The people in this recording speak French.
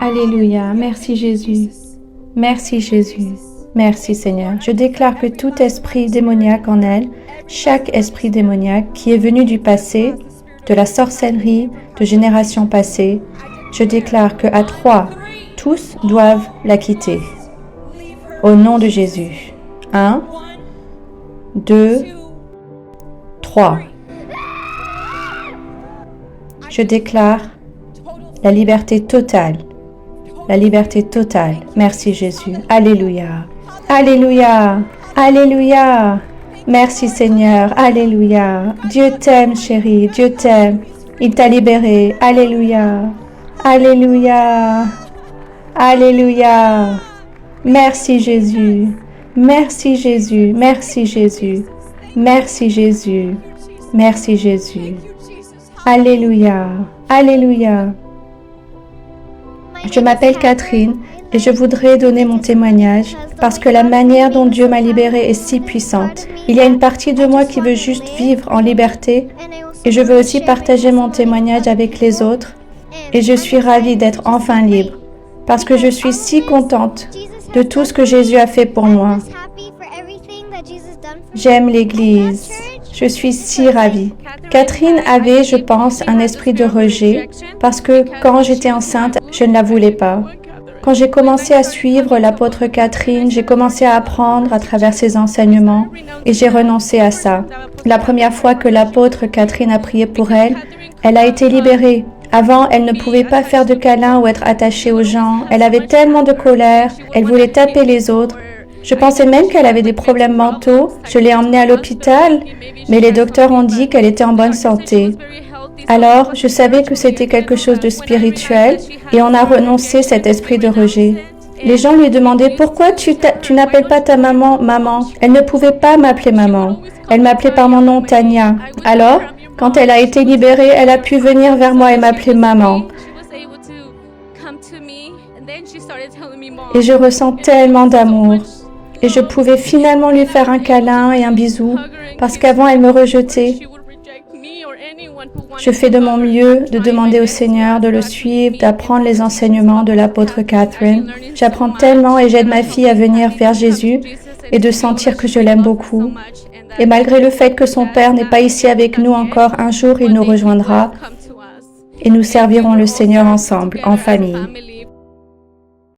Alléluia. Merci Jésus. Merci Jésus. Merci Seigneur. Je déclare que tout esprit démoniaque en elle, chaque esprit démoniaque qui est venu du passé, de la sorcellerie, de générations passées, je déclare que à 3, tous doivent la quitter. Au nom de Jésus. 1, 2, 3. Je déclare la liberté totale. La liberté totale. Merci Jésus. Alléluia. Alléluia. Alléluia. Merci Seigneur. Alléluia. Dieu t'aime, chérie. Dieu t'aime. Il t'a libéré. Alléluia. Alléluia. Alléluia. Merci Jésus. Merci Jésus. Merci Jésus. Merci Jésus. Merci Jésus. Alléluia. Alléluia. Je m'appelle Catherine et je voudrais donner mon témoignage parce que la manière dont Dieu m'a libérée est si puissante. Il y a une partie de moi qui veut juste vivre en liberté et je veux aussi partager mon témoignage avec les autres et je suis ravie d'être enfin libre parce que je suis si contente de tout ce que Jésus a fait pour moi. J'aime l'Église. Je suis si ravie. Catherine avait, je pense, un esprit de rejet parce que quand j'étais enceinte, je ne la voulais pas. Quand j'ai commencé à suivre l'apôtre Catherine, j'ai commencé à apprendre à travers ses enseignements et j'ai renoncé à ça. La première fois que l'apôtre Catherine a prié pour elle, elle a été libérée. Avant, elle ne pouvait pas faire de câlins ou être attachée aux gens. Elle avait tellement de colère, elle voulait taper les autres. Je pensais même qu'elle avait des problèmes mentaux. Je l'ai emmenée à l'hôpital, mais les docteurs ont dit qu'elle était en bonne santé. Alors, je savais que c'était quelque chose de spirituel et on a renoncé cet esprit de rejet. Les gens lui demandaient « Pourquoi tu n'appelles pas ta maman, maman ?» Elle ne pouvait pas m'appeler maman. Elle m'appelait par mon nom Tania. Alors, quand elle a été libérée, elle a pu venir vers moi et m'appeler maman. Et je ressens tellement d'amour. Et je pouvais finalement lui faire un câlin et un bisou, parce qu'avant elle me rejetait. Je fais de mon mieux de demander au Seigneur de le suivre, d'apprendre les enseignements de l'apôtre Catherine. J'apprends tellement et j'aide ma fille à venir vers Jésus et de sentir que je l'aime beaucoup. Et malgré le fait que son père n'est pas ici avec nous encore, un jour il nous rejoindra et nous servirons le Seigneur ensemble, en famille.